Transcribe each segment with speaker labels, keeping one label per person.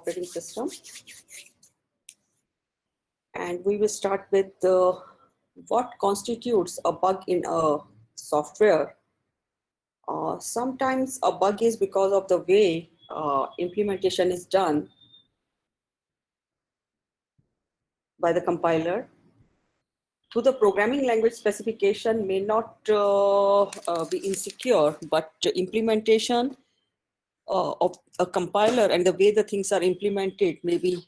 Speaker 1: operating system. And we will start with what constitutes a bug in a software. Sometimes a bug is because of the way implementation is done by the compiler. To the programming language specification may not be insecure, but implementation of a compiler and the way the things are implemented may be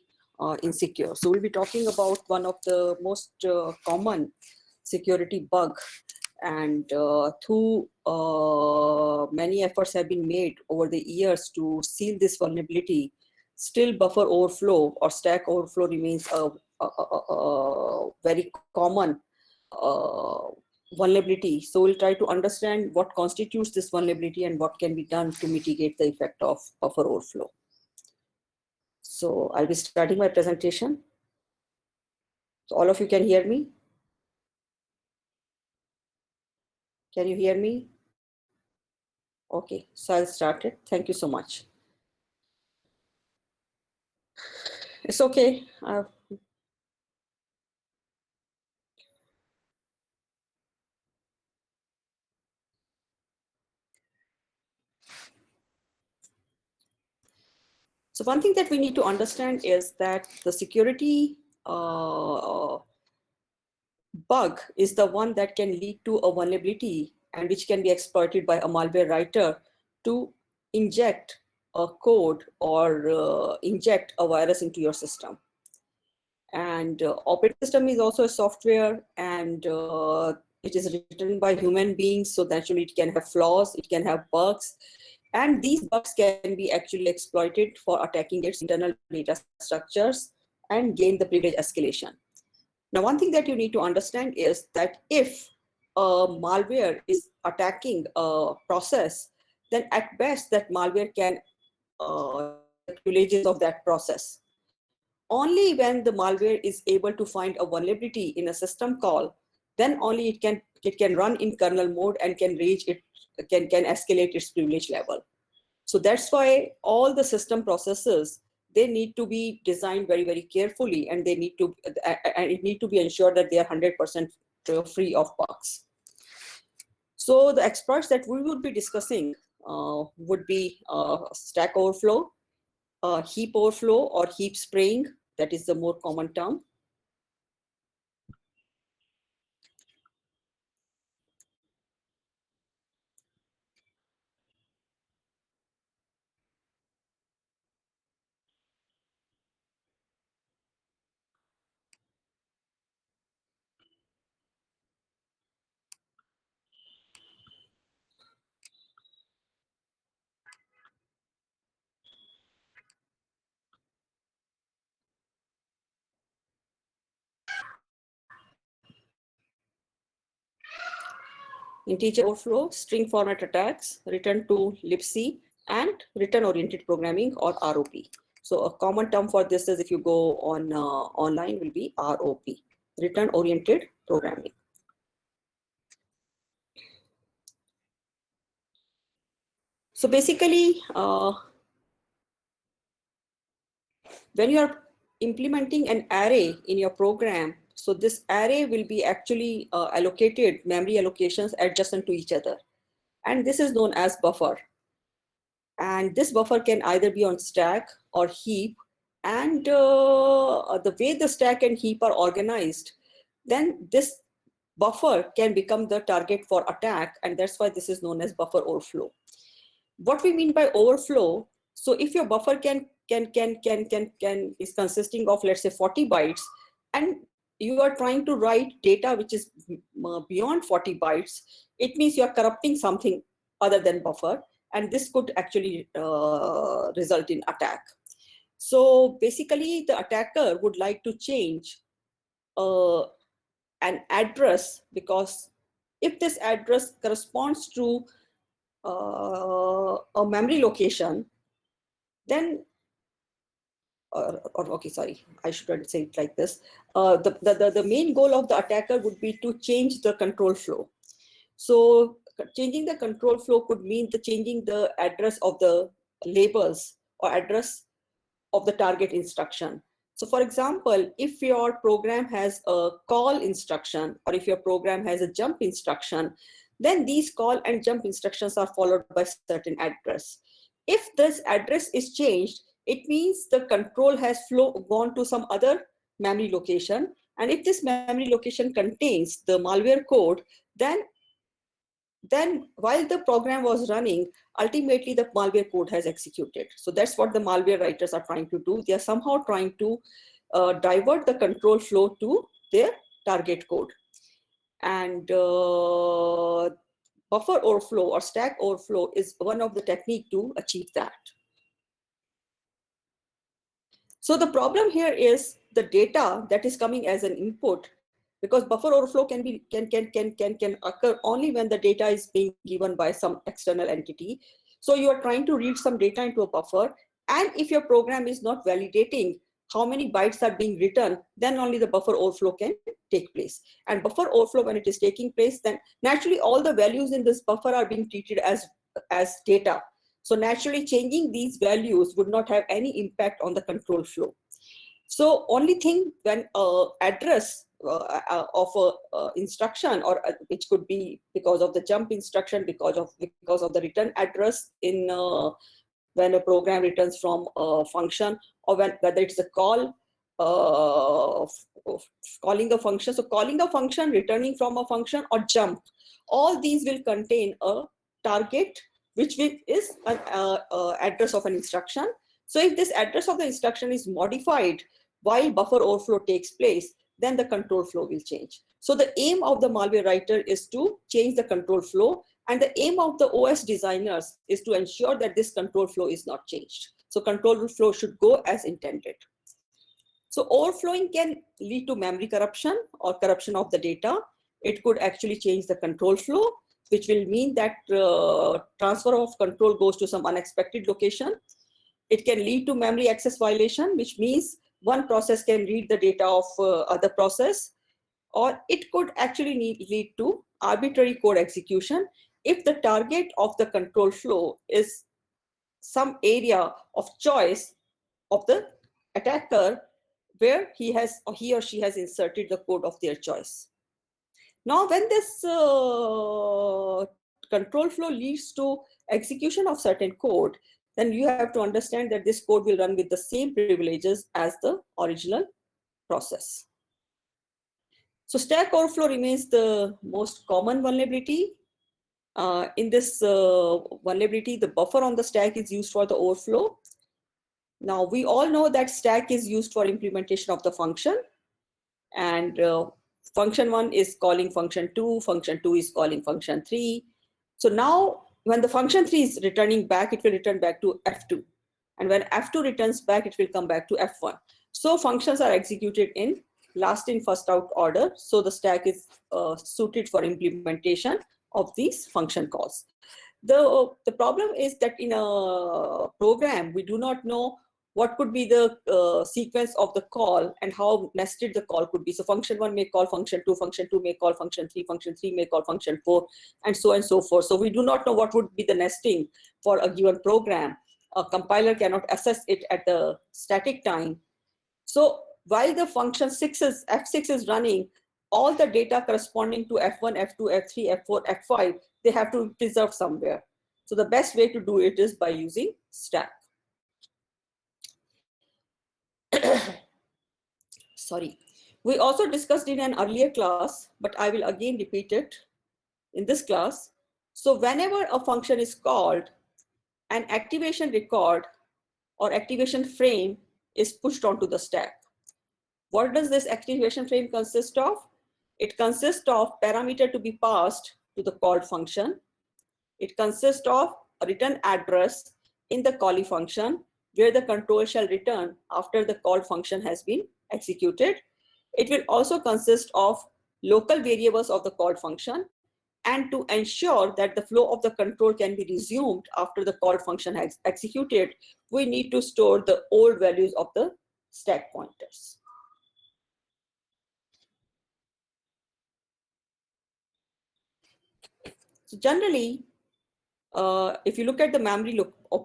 Speaker 1: insecure. So we'll be talking about one of the most common security bug, and through many efforts have been made over the years to seal this vulnerability. Still, buffer overflow or stack overflow remains a very common vulnerability. So we'll try to understand what constitutes this vulnerability and what can be done to mitigate the effect of buffer overflow. So I'll be starting my presentation. So all of you can hear me? Can you hear me? Okay, so I'll start it. Thank you so much. It's okay. So one thing that we need to understand is that the security bug is the one that can lead to a vulnerability and which can be exploited by a malware writer to inject a code or inject a virus into your system. And operating system is also a software, and it is written by human beings, so naturally it can have flaws, it can have bugs, and these bugs can be actually exploited for attacking its internal data structures and gain the privilege escalation. Now, one thing that you need to understand is that if a malware is attacking a process, then at best that malware can the privileges of that process. Only when the malware is able to find a vulnerability in a system call, then only it can run in kernel mode and can reach it, can escalate its privilege level. So that's why all the system processes, they need to be designed very, very carefully, and they need to, and it need to be ensured that they are 100% free of bugs. So the exploits that we would be discussing would be stack overflow, heap overflow, or heap spraying. That is the more common term. Integer overflow, string format attacks, return to libc, and return-oriented programming, or ROP. So a common term for this is, if you go on online, will be ROP, return-oriented programming. So basically, when you are implementing an array in your program, so this array will be actually allocated memory allocations adjacent to each other. And this is known as buffer. And this buffer can either be on stack or heap. And the way the stack and heap are organized, then this buffer can become the target for attack. And that's why this is known as buffer overflow. What we mean by overflow, so if your buffer is consisting of, let's say, 40 bytes, and you are trying to write data which is beyond 40 bytes, it means you are corrupting something other than buffer, and this could actually result in attack. So basically, the attacker would like to change an address, because if this address corresponds to a memory location, then okay, sorry, I shouldn't say it like this. The main goal of the attacker would be to change the control flow. So changing the control flow could mean changing the address of the labels or address of the target instruction. So for example, if your program has a call instruction, or if your program has a jump instruction, then these call and jump instructions are followed by certain address. If this address is changed, it means the control has gone to some other memory location. And if this memory location contains the malware code, then while the program was running, ultimately the malware code has executed. So that's what the malware writers are trying to do. They are somehow trying to divert the control flow to their target code. And buffer overflow or stack overflow is one of the technique to achieve that. So the problem here is the data that is coming as an input, because buffer overflow can occur only when the data is being given by some external entity. So you are trying to read some data into a buffer, and if your program is not validating how many bytes are being written, then only the buffer overflow can take place. And buffer overflow, when it is taking place, then naturally all the values in this buffer are being treated as data. So naturally changing these values would not have any impact on the control flow. So only thing when address of a instruction, or which could be because of the jump instruction, because of the return address in when a program returns from a function, or whether it's a call, calling a function. So calling a function, returning from a function, or jump, all these will contain a target, which is an address of an instruction. So if this address of the instruction is modified while buffer overflow takes place, then the control flow will change. So the aim of the malware writer is to change the control flow, and the aim of the OS designers is to ensure that this control flow is not changed. So control flow should go as intended. So overflowing can lead to memory corruption or corruption of the data. It could actually change the control flow, which will mean that transfer of control goes to some unexpected location. It can lead to memory access violation, which means one process can read the data of other process, or it could actually lead to arbitrary code execution if the target of the control flow is some area of choice of the attacker where he or she has inserted the code of their choice. Now, when this control flow leads to execution of certain code, then you have to understand that this code will run with the same privileges as the original process. So stack overflow remains the most common vulnerability. In this vulnerability, the buffer on the stack is used for the overflow. Now, we all know that stack is used for implementation of the function, and function 1 is calling function 2 is calling function 3. So now when the function 3 is returning back, it will return back to F2, and when F2 returns back, it will come back to F1. So functions are executed in last in first out order. So the stack is suited for implementation of these function calls. The problem is that in a program, we do not know what could be the sequence of the call and how nested the call could be. So function 1 may call function 2 may call function 3 may call function 4, and so on and so forth. So we do not know what would be the nesting for a given program. A compiler cannot assess it at the static time. So while the function F6 is running, all the data corresponding to F1, F2, F3, F4, F5, they have to be preserved somewhere. So the best way to do it is by using stack. Sorry. We also discussed in an earlier class, but I will again repeat it in this class. So whenever a function is called, an activation record or activation frame is pushed onto the stack. What does this activation frame consist of? It consists of parameter to be passed to the called function. It consists of a return address in the callee function where the control shall return after the called function has been executed. It will also consist of local variables of the called function. And to ensure that the flow of the control can be resumed after the called function has executed, we need to store the old values of the stack pointers. So generally, if you look at the memory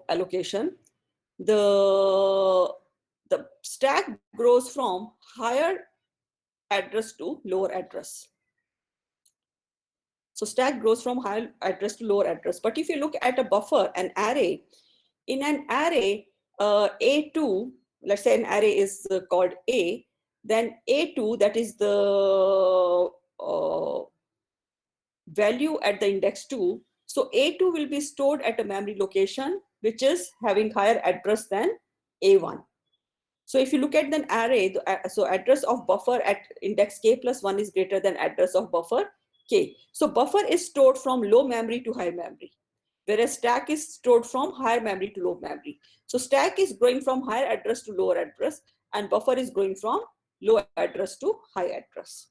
Speaker 1: allocation, the the stack grows from higher address to lower address. So stack grows from higher address to lower address. But if you look at a buffer, an array, in an array, A2, let's say an array is called A, then A2, that is the value at the index 2. So A2 will be stored at a memory location, which is having higher address than A1. So if you look at an array, so address of buffer at index k plus 1 is greater than address of buffer k. So buffer is stored from low memory to high memory, whereas stack is stored from higher memory to low memory. So stack is going from higher address to lower address, and buffer is going from low address to high address.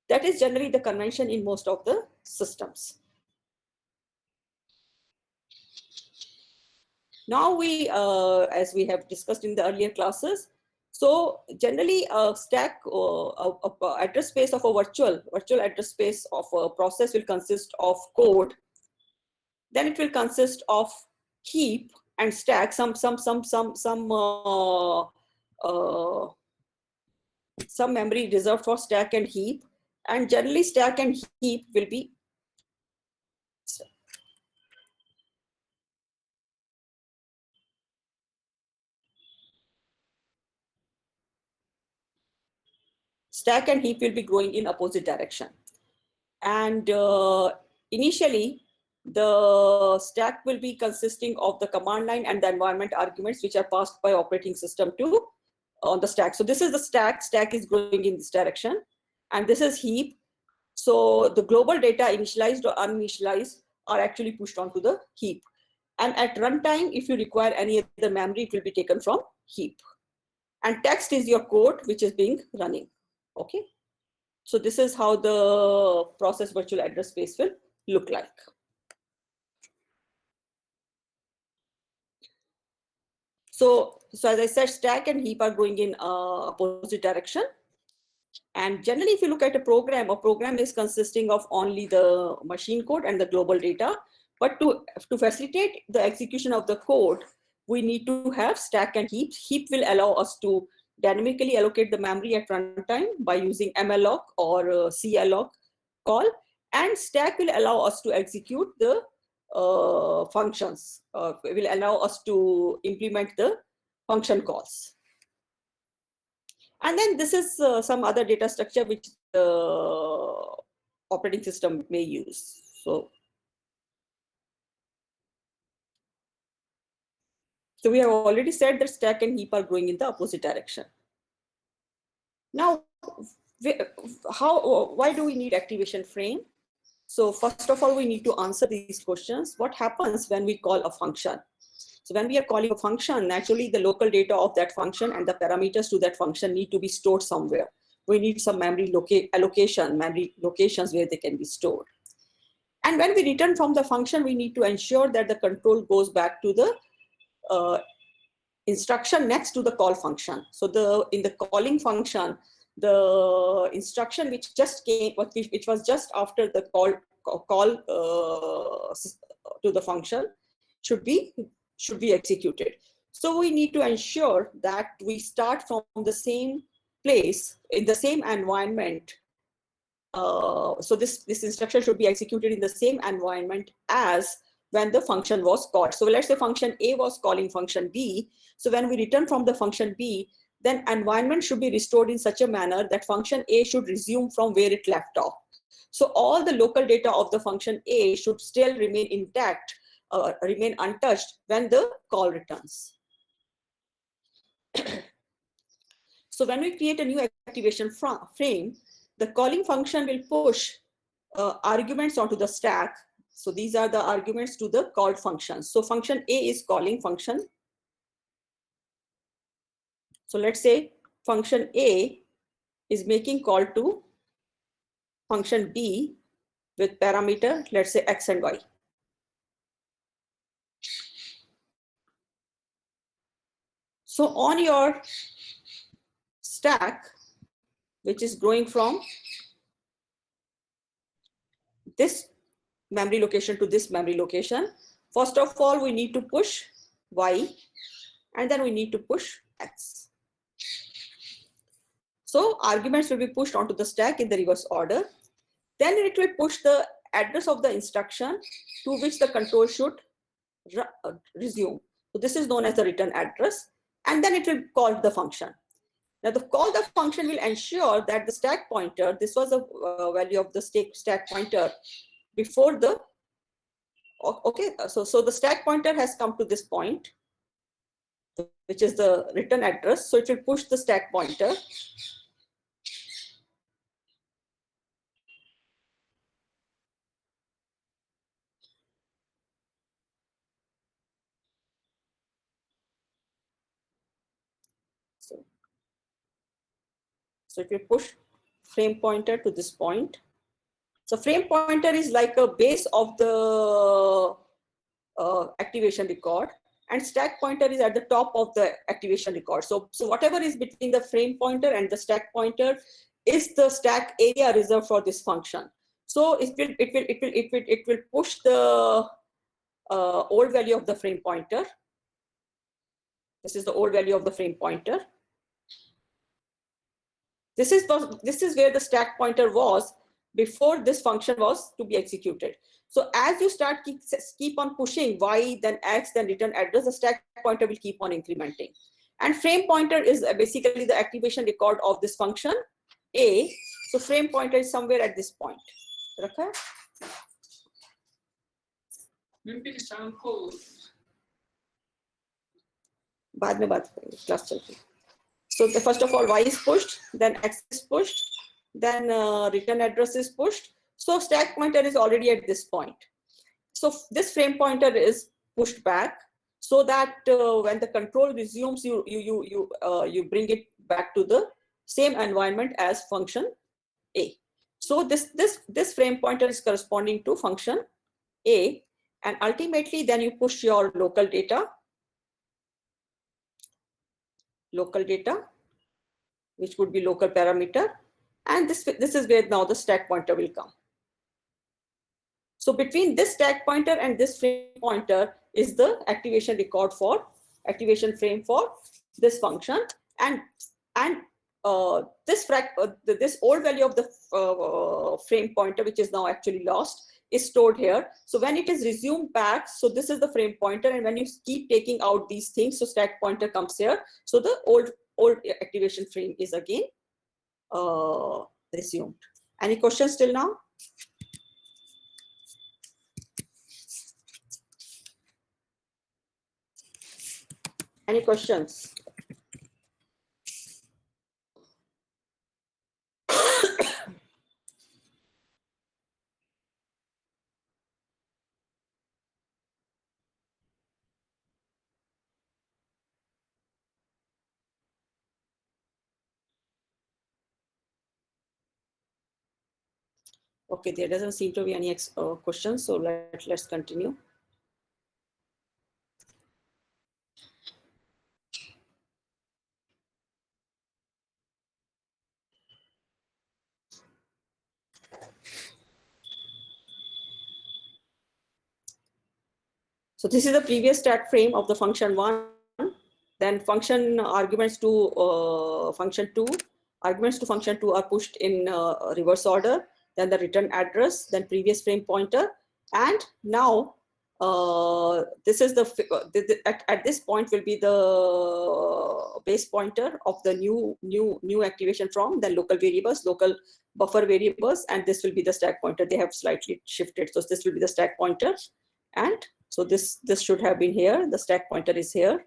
Speaker 1: That is generally the convention in most of the systems. Now we, as we have discussed in the earlier classes, so generally a stack address space of a virtual address space of a process will consist of code. Then it will consist of heap and stack, some memory reserved for stack and heap, and generally stack and heap will be growing in opposite direction. And initially, the stack will be consisting of the command line and the environment arguments, which are passed by operating system to on the stack. So this is the stack. Stack is growing in this direction, and this is heap. So the global data, initialized or uninitialized, are actually pushed onto the heap. And at runtime, if you require any other memory, it will be taken from heap. And text is your code, which is being running. Okay. So this is how the process virtual address space will look like. So as I said, stack and heap are going in opposite direction. And generally, if you look at a program is consisting of only the machine code and the global data. But to facilitate the execution of the code, we need to have stack and heap. Heap will allow us to dynamically allocate the memory at runtime by using malloc or calloc call. And stack will allow us to execute the functions. It will allow us to implement the function calls. And then this is some other data structure which the operating system may use. So we have already said that stack and heap are going in the opposite direction. Now, why do we need activation frame? So first of all, we need to answer these questions. What happens when we call a function? So when we are calling a function, naturally the local data of that function and the parameters to that function need to be stored somewhere. We need some memory memory locations where they can be stored. And when we return from the function, we need to ensure that the control goes back to the instruction next to the call function. So in the calling function, the instruction which just came, which was just after the call to the function, should be executed. So we need to ensure that we start from the same place in the same environment. So this instruction should be executed in the same environment as when the function was called. So let's say function A was calling function B. So when we return from the function B, then environment should be restored in such a manner that function A should resume from where it left off. So all the local data of the function A should still remain intact, remain untouched when the call returns. So when we create a new activation frame, the calling function will push arguments onto the stack. So these are the arguments to the called function. So function A is calling function. So let's say function A is making call to function B with parameter, let's say X and Y. So on your stack, which is growing from this memory location to this memory location, first of all, we need to push Y. and then we need to push X. So arguments will be pushed onto the stack in the reverse order. Then it will push the address of the instruction to which the control should resume. So this is known as the return address, and then it will call the function. Now the function will ensure that the stack pointer, this was the value of the stack pointer before the, okay, so the stack pointer has come to this point, which is the return address. So it will push the stack pointer. So it will push frame pointer to this point. So frame pointer is like a base of the activation record, and stack pointer is at the top of the activation record. So whatever is between the frame pointer and the stack pointer is the stack area reserved for this function. So it will push the old value of the frame pointer. This is the old value of the frame pointer. This is where the stack pointer was before this function was to be executed. So as you keep on pushing Y, then X, then return address, the stack pointer will keep on incrementing. And frame pointer is basically the activation record of this function A. So frame pointer is somewhere at this point. Okay? So first of all, Y is pushed, then X is pushed, then return address is pushed. So stack pointer is already at this point. So this frame pointer is pushed back so that when the control resumes, you bring it back to the same environment as function A. So this frame pointer is corresponding to function A, and ultimately then you push your local data, which would be local parameter, and this is where now the stack pointer will come. So between this stack pointer and this frame pointer is the activation record for activation frame for this function, and this old value of the frame pointer, which is now actually lost, is stored here. So when it is resumed back, so this is the frame pointer, and when you keep taking out these things, so stack pointer comes here. So the old activation frame is again resumed. Any questions till now? Any questions? Okay, there doesn't seem to be any questions, so let's continue. So this is the previous stack frame of the function 1, then function arguments to function 2. Arguments to function 2 are pushed in reverse order, then the return address, then previous frame pointer, and now this is at this point will be the base pointer of the new activation from the local variables, local buffer variables, and this will be the stack pointer. They have slightly shifted, so this will be the stack pointer, and so this should have been here. The stack pointer is here.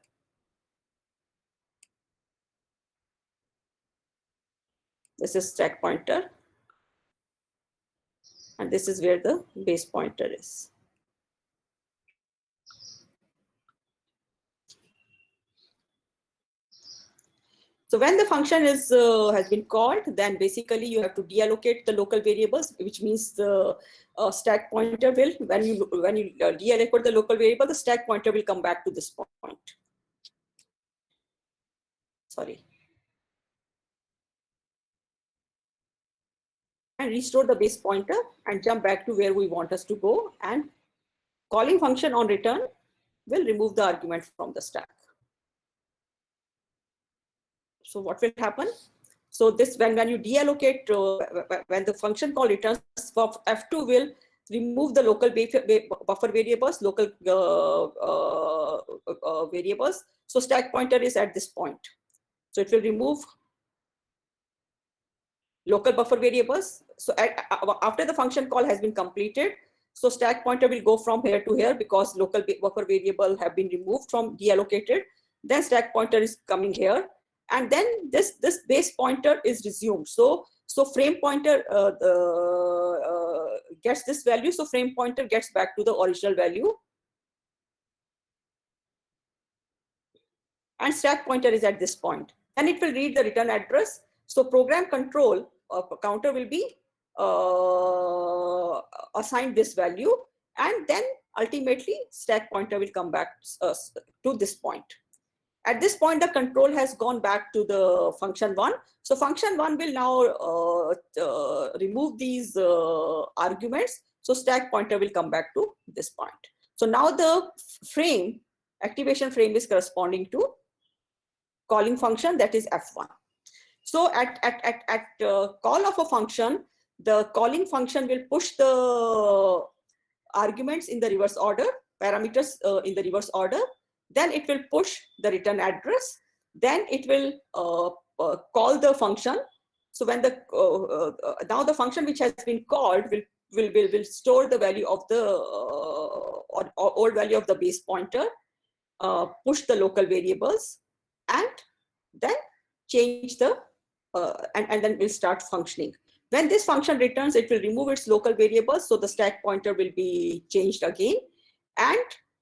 Speaker 1: This is stack pointer, and this is where the base pointer is. So when the function is has been called, then basically you have to deallocate the local variables, which means the stack pointer will, when you deallocate the local variable, the stack pointer will come back to this point. Sorry. And restore the base pointer and jump back to where we want us to go, and calling function on return will remove the argument from the stack. So what will happen? So this, when you deallocate, when the function call returns, for F2 will remove the local buffer variables, local variables. So stack pointer is at this point. So it will remove local buffer variables. So after the function call has been completed, so stack pointer will go from here to here because local buffer variable have been removed from deallocated. Then stack pointer is coming here, and then this base pointer is resumed. So frame pointer gets this value. So frame pointer gets back to the original value, and stack pointer is at this point. And it will read the return address. So program control counter will be assigned this value, and then ultimately stack pointer will come back to this point. At this point, the control has gone back to the function one. So function one will now remove these arguments. So stack pointer will come back to this point. So now the frame, activation frame is corresponding to calling function, that is F1. So at call of a function, the calling function will push the arguments in the reverse order, parameters in the reverse order. Then it will push the return address. Then it will call the function. So when the now the function which has been called will store the value of the old value of the base pointer, push the local variables, and then change the and then will start functioning. When this function returns, it will remove its local variables, so the stack pointer will be changed again, and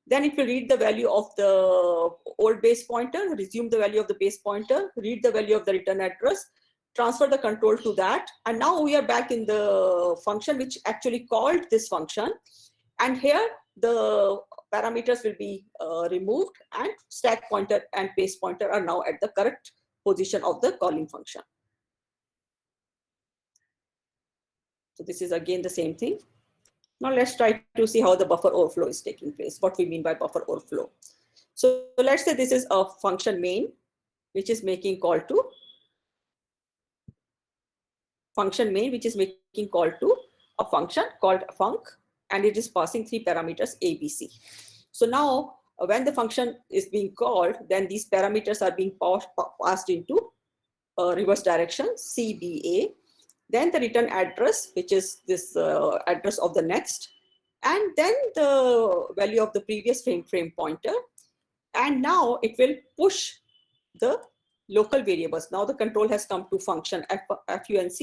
Speaker 1: then it will read the value of the old base pointer, resume the value of the base pointer, read the value of the return address, transfer the control to that, and now we are back in the function which actually called this function, and here the parameters will be removed, and stack pointer and base pointer are now at the correct position of the calling function. So this is again the same thing. Now let's try to see how the buffer overflow is taking place, what we mean by buffer overflow. So let's say this is a function main, which is making call to function main, which is making call to a function called func, and it is passing 3 parameters A, B, C. So now when the function is being called, then these parameters are being passed into reverse direction, C, B, A. Then the return address, which is this address of the next, and then the value of the previous frame pointer. And now it will push the local variables. Now the control has come to function func.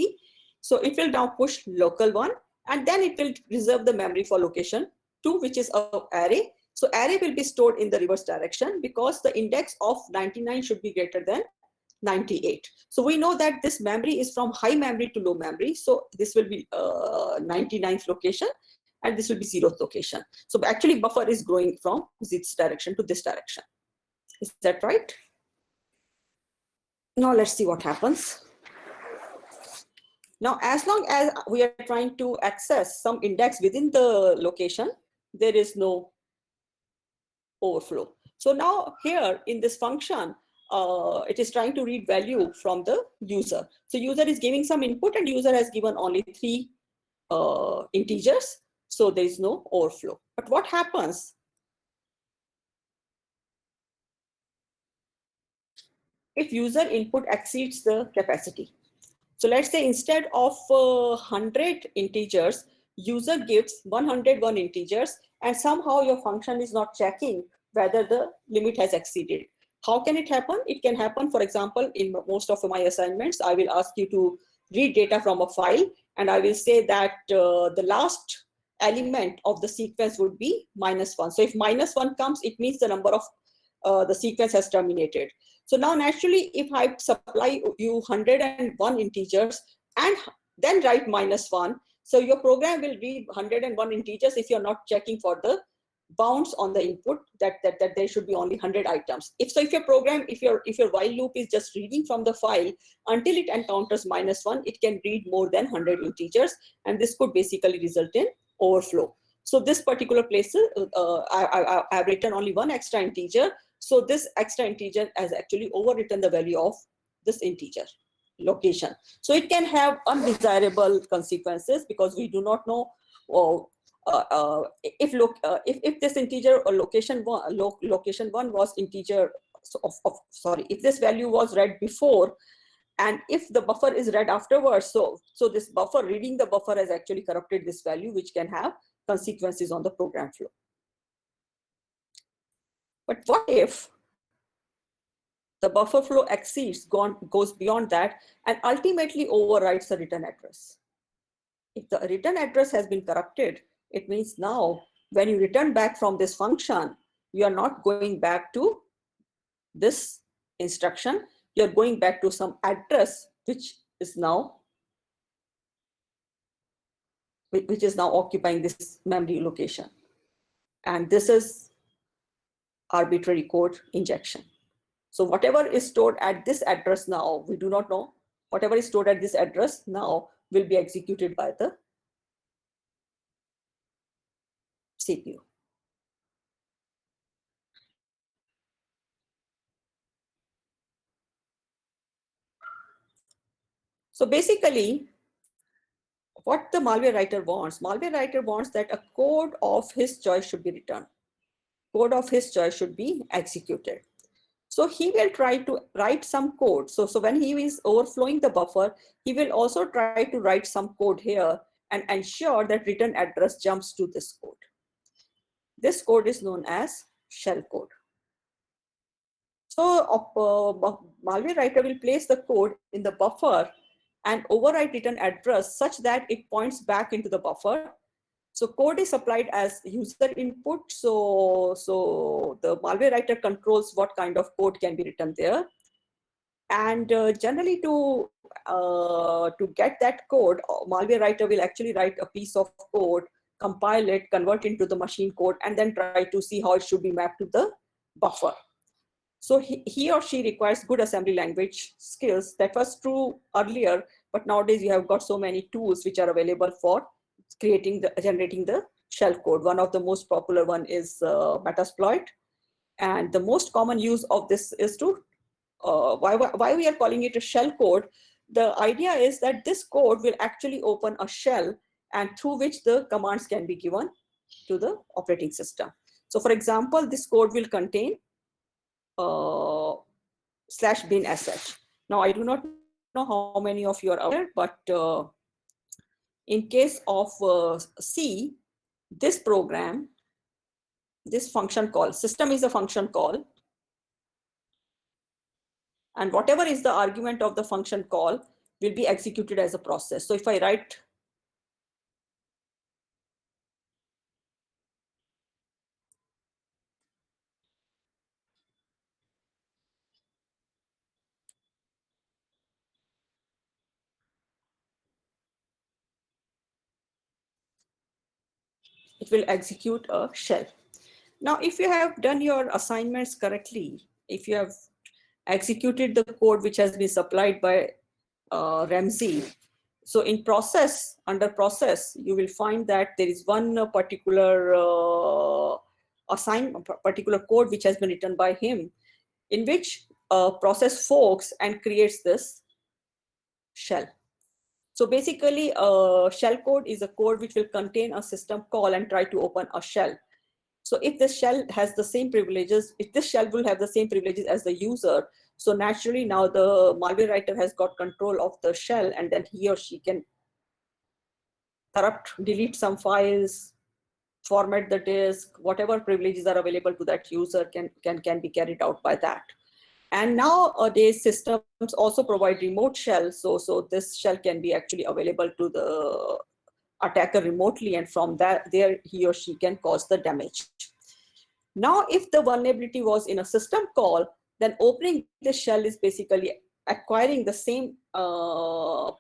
Speaker 1: So it will now push local one, and then it will reserve the memory for location 2, which is an array. So array will be stored in the reverse direction because the index of 99 should be greater than 98. So we know that this memory is from high memory to low memory. So this will be 99th location, and this will be 0th location. So actually buffer is growing from this direction to this direction. Is that right? Now let's see what happens. Now, as long as we are trying to access some index within the location, there is no overflow. So now here in this function, it is trying to read value from the user. So user is giving some input, and user has given only 3 integers. So there is no overflow. But what happens if user input exceeds the capacity? So let's say instead of 100 integers, user gives 101 integers, and somehow your function is not checking whether the limit has exceeded. How can it happen? It can happen, for example, in most of my assignments, I will ask you to read data from a file, and I will say that the last element of the sequence would be -1. So if -1 comes, it means the number of the sequence has terminated. So now naturally, if I supply you 101 integers and then write -1, so your program will read 101 integers if you're not checking for the bounds on the input that there should be only 100 items. If your program, if your while loop is just reading from the file until it encounters -1, it can read more than 100 integers, and this could basically result in overflow. So this particular place, I have written only one extra integer. So this extra integer has actually overwritten the value of this integer location. So it can have undesirable consequences because we do not know if this integer or location one was integer sorry, if this value was read before and if the buffer is read afterwards, so this buffer reading the buffer has actually corrupted this value, which can have consequences on the program flow. But what if the buffer flow goes beyond that and ultimately overwrites the return address? If the return address has been corrupted, it means now when you return back from this function, you are not going back to this instruction, you're going back to some address which is now occupying this memory location. And this is arbitrary code injection. So whatever is stored at this address now, we do not know, whatever is stored at this address now will be executed by the CPU. So basically, what the malware writer wants that a code of his choice should be returned. Code of his choice should be executed. So he will try to write some code. So when he is overflowing the buffer, he will also try to write some code here and ensure that return address jumps to this code. This code is known as shell code. So malware writer will place the code in the buffer and overwrite return address such that it points back into the buffer. So code is supplied as user input. So the malware writer controls what kind of code can be written there. And generally to get that code, malware writer will actually write a piece of code, compile it, convert into the machine code, and then try to see how it should be mapped to the buffer. So he or she requires good assembly language skills. That was true earlier, but nowadays you have got so many tools which are available for generating the shell code. One of the most popular one is Metasploit, and the most common use of this is to why we are calling it a shell code. The idea is that this code will actually open a shell and through which the commands can be given to the operating system. So for example, this code will contain /bin/sh. Now I do not know how many of you are aware, but in case of C, this program, this function call, system is a function call, and whatever is the argument of the function call will be executed as a process. So if I write it will execute a shell. Now, if you have done your assignments correctly, if you have executed the code which has been supplied by Ramsey, so in process, under process, you will find that there is one particular particular code which has been written by him, in which process forks and creates this shell. So basically, shell code is a code which will contain a system call and try to open a shell. So if this shell has the same privileges, if this shell will have the same privileges as the user, so naturally now the malware writer has got control of the shell, and then he or she can corrupt, delete some files, format the disk, whatever privileges are available to that user can be carried out by that. And nowadays systems also provide remote shell, so this shell can be actually available to the attacker remotely, and from there he or she can cause the damage. Now, if the vulnerability was in a system call, then opening the shell is basically acquiring the same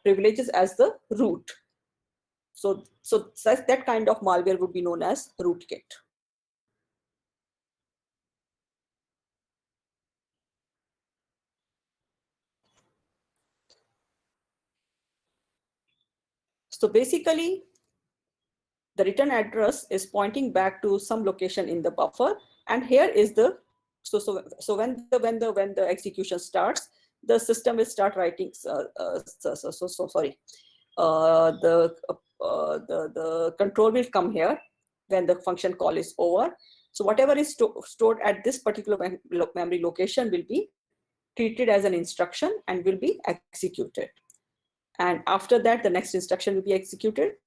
Speaker 1: privileges as the root. So that kind of malware would be known as rootkit. So basically, the return address is pointing back to some location in the buffer, and here is the so when the execution starts, the system will start writing. Sorry. The control will come here when the function call is over. So whatever is stored at this particular memory location will be treated as an instruction and will be executed. And after that, the next instruction will be executed.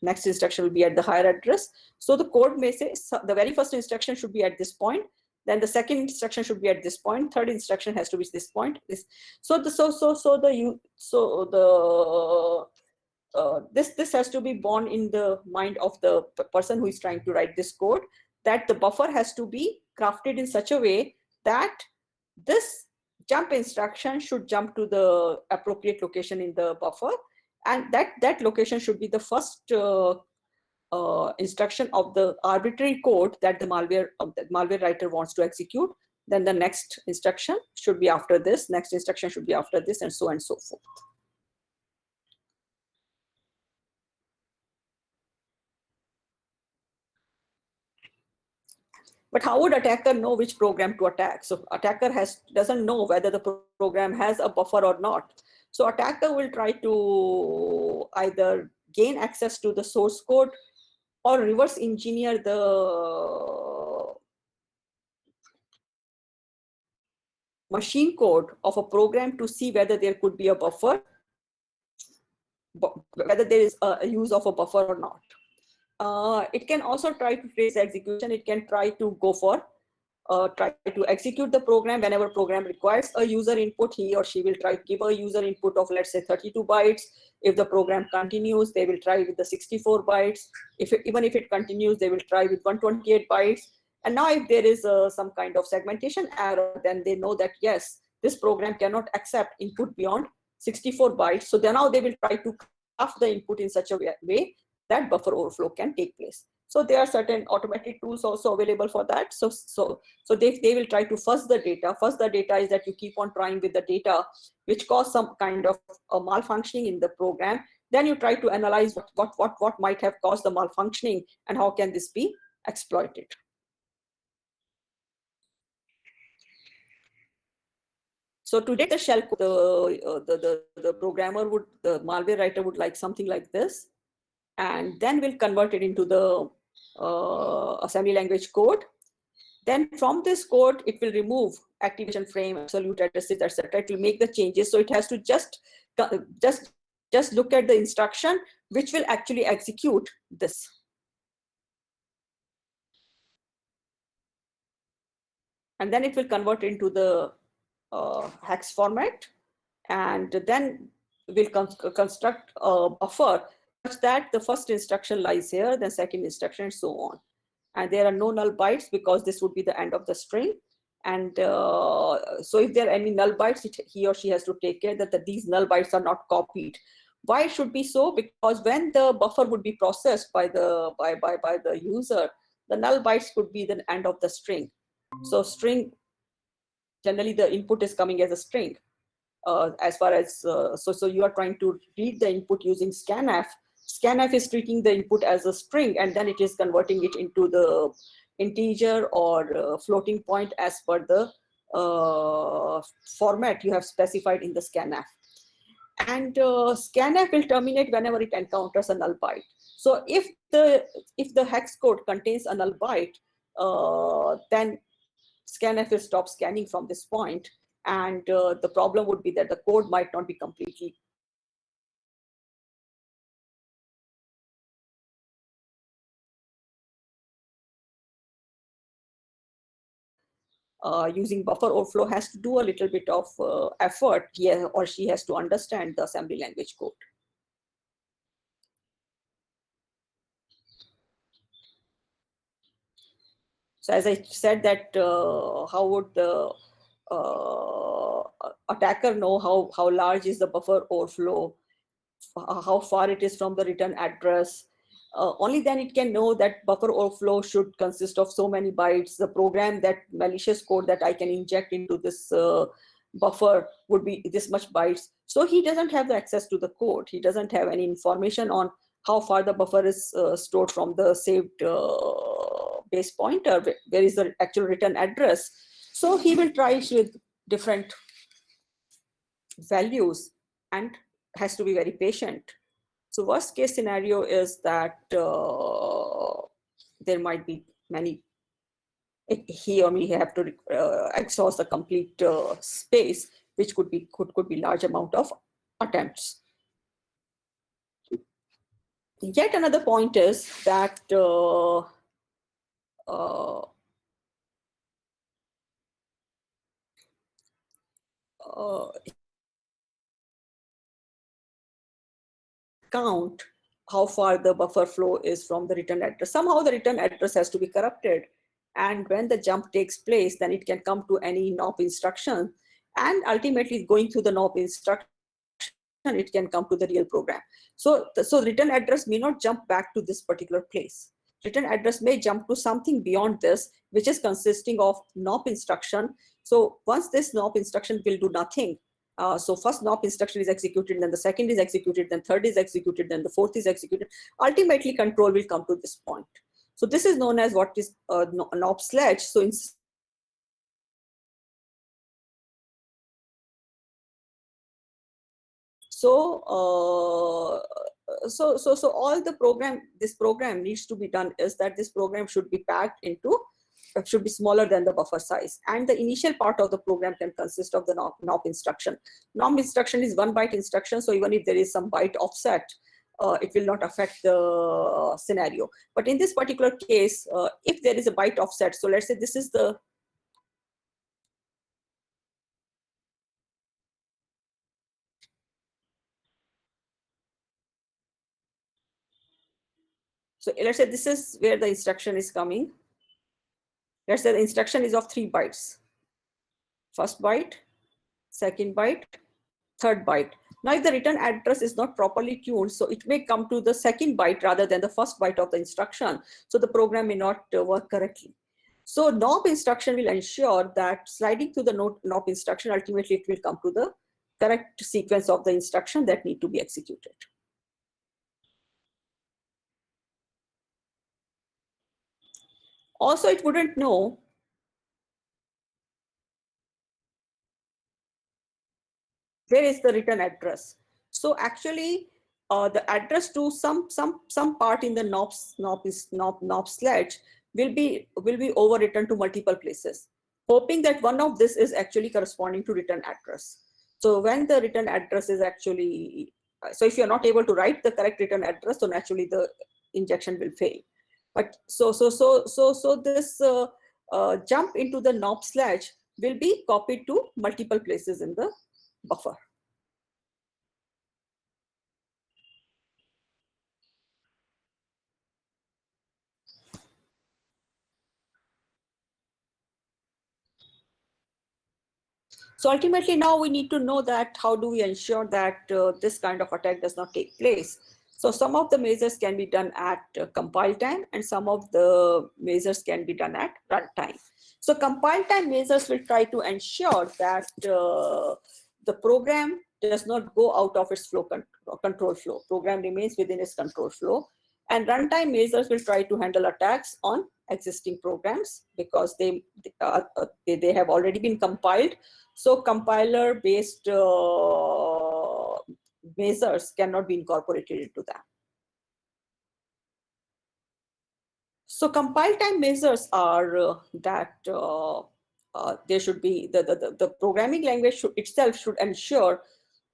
Speaker 1: Next instruction will be at the higher address. So the code may say the very first instruction should be at this point. Then the second instruction should be at this point. Third instruction has to be this point. This has to be born in the mind of the person who is trying to write this code, that the buffer has to be crafted in such a way that this jump instruction should jump to the appropriate location in the buffer, and that location should be the first instruction of the arbitrary code that the malware writer wants to execute. Then the next instruction should be after this, next instruction should be after this, and so forth. But how would attacker know which program to attack? So attacker doesn't know whether the program has a buffer or not. So attacker will try to either gain access to the source code or reverse engineer the machine code of a program to see whether there could be a buffer, whether there is a use of a buffer or not. It can also try to trace execution. It can try to go for try to execute the program. Whenever program requires a user input, he or she will try to give a user input of, let's say, 32 bytes. If the program continues, they will try with the 64 bytes. Even if it continues, they will try with 128 bytes. And now if there is some kind of segmentation error, then they know that, yes, this program cannot accept input beyond 64 bytes. So then now they will try to craft the input in such a way that buffer overflow can take place. So there are certain automatic tools also available for that. So they will try to fuzz the data. Fuzz the data is that you keep on trying with the data which cause some kind of a malfunctioning in the program. Then you try to analyze what might have caused the malfunctioning and how can this be exploited. So to take the shell code, the programmer would, the malware writer would like something like this, and then we'll convert it into the assembly language code. Then from this code, it will remove activation frame, absolute addresses, etc. It will make the changes. So it has to just look at the instruction which will actually execute this. And then it will convert into the hex format, and then we'll construct a buffer such that the first instruction lies here, then second instruction, and so on. And there are no null bytes because this would be the end of the string. And so if there are any null bytes, he or she has to take care that these null bytes are not copied. Why it should be so? Because when the buffer would be processed by the user, the null bytes could be the end of the string. So string, generally the input is coming as a string. As far as so you are trying to read the input using scanf. Scanf is treating the input as a string, and then it is converting it into the integer or floating point as per the format you have specified in the scanf. And scanf will terminate whenever it encounters a null byte. So if the hex code contains a null byte, then scanf will stop scanning from this point, and the problem would be that the code might not be completely using buffer overflow has to do a little bit of effort. He or she has to understand the assembly language code. So as I said that how would the attacker know how large is the buffer overflow, how far it is from the return address. Only then it can know that buffer overflow should consist of so many bytes. The program, that malicious code that I can inject into this buffer would be this much bytes. So he doesn't have the access to the code. He doesn't have any information on how far the buffer is stored from the saved base pointer, where is the actual return address. So he will try with different values and has to be very patient. So worst case scenario is that there might be many, he or me have to exhaust the complete space, which could be large amount of attempts. Yet another point is that uh, count how far the buffer flow is from the return address. Somehow the return address has to be corrupted. And when the jump takes place, then it can come to any NOP instruction. And ultimately, going through the NOP instruction, it can come to the real program. So return address may not jump back to this particular place. Return address may jump to something beyond this, which is consisting of NOP instruction. So once this NOP instruction will do nothing, so first NOP instruction is executed, then the second is executed, then third is executed, then the fourth is executed. Ultimately, control will come to this point. So this is known as what is NOP sledge. So all the program, this program needs to be done is that this program should be packed into, should be smaller than the buffer size. And the initial part of the program can consist of the NOP instruction. NOP instruction is 1 byte instruction. So even if there is some byte offset, it will not affect the scenario. But in this particular case, if there is a byte offset, so let's say this is the so let's say this is where the instruction is coming. Let's say the instruction is of 3 bytes. First byte, second byte, third byte. Now, if the return address is not properly tuned, so it may come to the second byte rather than the first byte of the instruction. So the program may not work correctly. So NOP instruction will ensure that sliding to the NOP instruction, ultimately it will come to the correct sequence of the instruction that need to be executed. Also, it wouldn't know where is the return address. So actually, the address to some part in the NOP sledge will be overwritten to multiple places, hoping that one of this is actually corresponding to return address. So when the return address is actually, so if you're not able to write the correct return address, so naturally the injection will fail. But so this jump into the NOP sledge will be copied to multiple places in the buffer. So ultimately, now we need to know that how do we ensure that this kind of attack does not take place. So some of the measures can be done at compile time, and some of the measures can be done at runtime. So compile time measures will try to ensure that the program does not go out of its control flow. Program remains within its control flow. And runtime measures will try to handle attacks on existing programs because they have already been compiled. So compiler based measures cannot be incorporated into that. So compile time measures are that there should be the programming language itself should ensure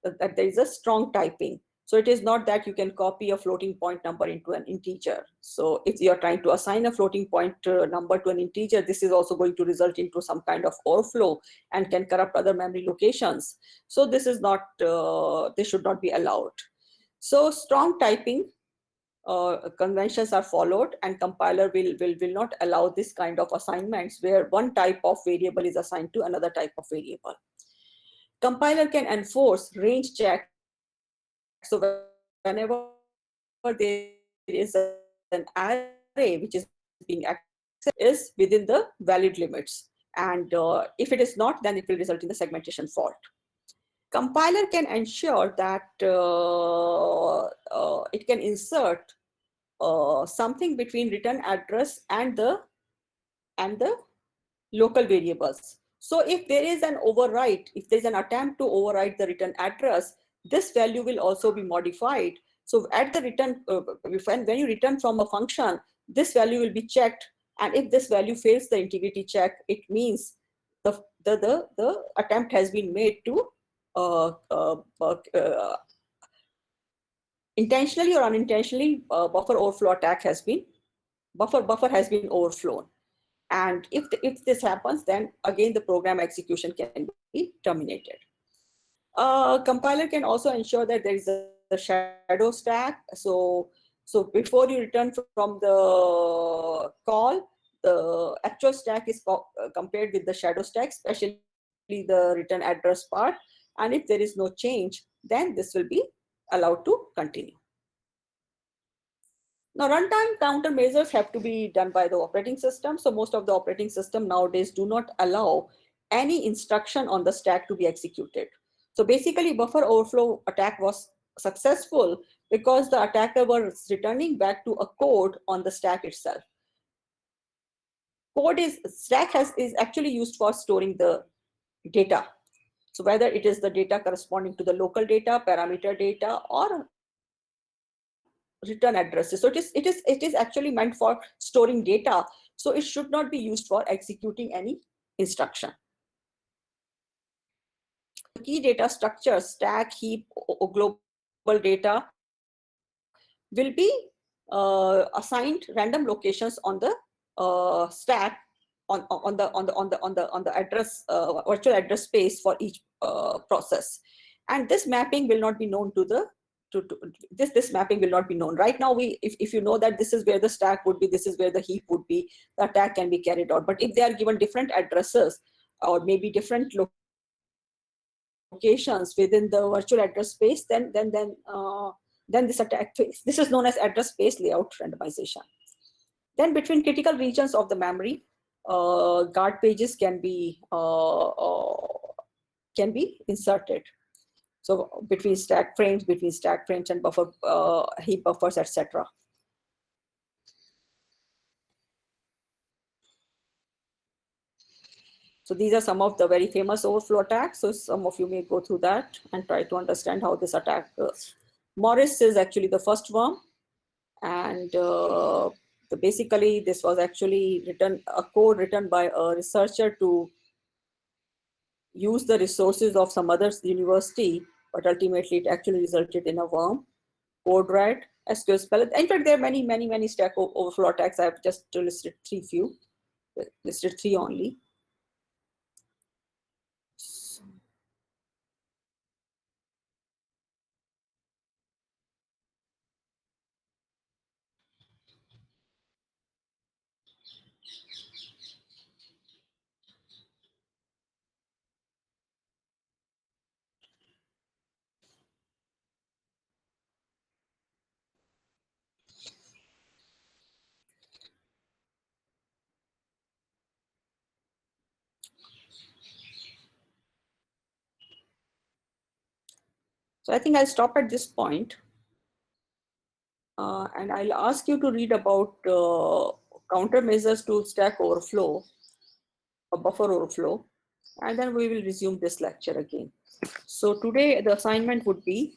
Speaker 1: that there is a strong typing. So it is not that you can copy a floating point number into an integer. So if you are trying to assign a floating point number to an integer, this is also going to result into some kind of overflow and can corrupt other memory locations. So this is not, this should not be allowed. So strong typing conventions are followed, and compiler will not allow this kind of assignments where one type of variable is assigned to another type of variable. Compiler can enforce range check. So whenever there is an array which is being accessed is within the valid limits. And if it is not, then it will result in the segmentation fault. Compiler can ensure that it can insert something between return address and the local variables. So if there is an overwrite, if there's an attempt to overwrite the return address, this value will also be modified. So at the return, when you return from a function, this value will be checked. And if this value fails the integrity check, it means the attempt has been made to intentionally or unintentionally buffer overflow attack has been buffer has been overflown. And if this happens, then again the program execution can be terminated. Compiler can also ensure that there is a shadow stack. So before you return from the call, the actual stack is compared with the shadow stack, especially the return address part. And if there is no change, then this will be allowed to continue. Now, runtime countermeasures have to be done by the operating system. So most of the operating system nowadays do not allow any instruction on the stack to be executed. So basically, buffer overflow attack was successful because the attacker was returning back to a code on the stack itself. Stack is actually used for storing the data. So whether it is the data corresponding to the local data, parameter data, or return addresses. So it is actually meant for storing data. So it should not be used for executing any instruction. The key data structure, stack, heap, or global data will be assigned random locations on the stack on the address virtual address space for each process, and this mapping will not be known to the this mapping will not be known. Right now, if you know that this is where the stack would be, this is where the heap would be, the attack can be carried out. But if they are given different addresses or maybe different locations within the virtual address space, then this attack phase. This is known as address space layout randomization. Then between critical regions of the memory, guard pages can be inserted. So between stack frames and buffer heap buffers, etc. So these are some of the very famous overflow attacks. So some of you may go through that and try to understand how this attack goes. Morris is actually the first one, and basically this was actually a code written by a researcher to use the resources of some other university, but ultimately it actually resulted in a worm. CodeRed, SQL Spell. In fact, there are many Stack Overflow attacks. I have just listed listed three only. So I think I'll stop at this point. And I'll ask you to read about countermeasures to Stack Overflow or buffer overflow, and then we will resume this lecture again. So today the assignment would be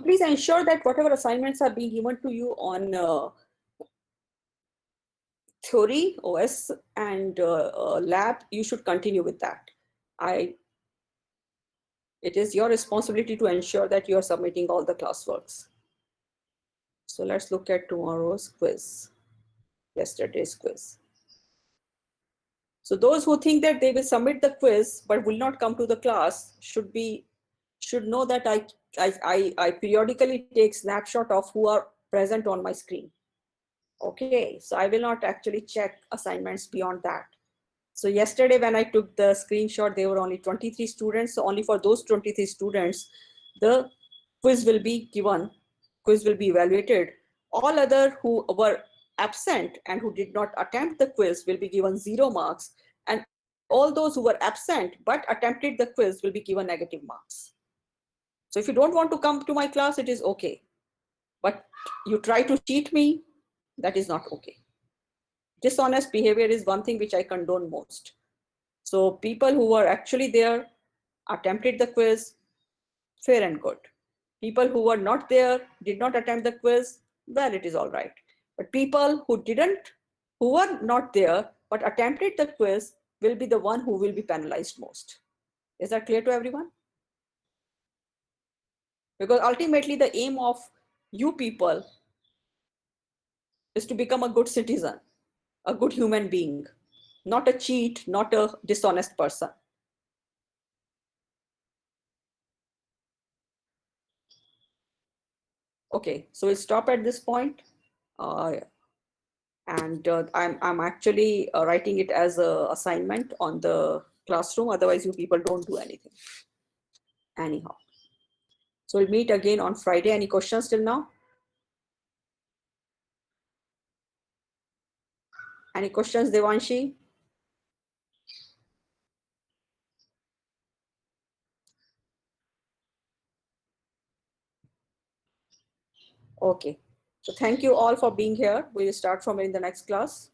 Speaker 1: please ensure that whatever assignments are being given to you on theory, OS, and lab, you should continue with that. It is your responsibility to ensure that you are submitting all the classworks. So let's look at tomorrow's quiz, yesterday's quiz. So those who think that they will submit the quiz but will not come to the class should should know that I periodically take snapshot of who are present on my screen. Okay, so I will not actually check assignments beyond that. So yesterday when I took the screenshot, there were only 23 students. So only for those 23 students, the quiz will be given, quiz will be evaluated. All other who were absent and who did not attempt the quiz will be given 0 marks. And all those who were absent but attempted the quiz will be given negative marks. So if you don't want to come to my class, it is okay. But you try to cheat me, that is not okay. Dishonest behavior is one thing which I condone most. So people who were actually there, attempted the quiz, fair and good. People who were not there, did not attempt the quiz, well, it is all right. But people who didn't, who were not there, but attempted the quiz will be the one who will be penalized most. Is that clear to everyone? Because ultimately the aim of you people is to become a good citizen, a good human being, not a cheat, not a dishonest person. Okay, so we'll stop at this point. And I'm actually writing it as a assignment on the classroom. Otherwise, you people don't do anything. Anyhow, so we'll meet again on Friday. Any questions till now? Any questions, Devanshi? Okay. So thank you all for being here. We'll start from in the next class.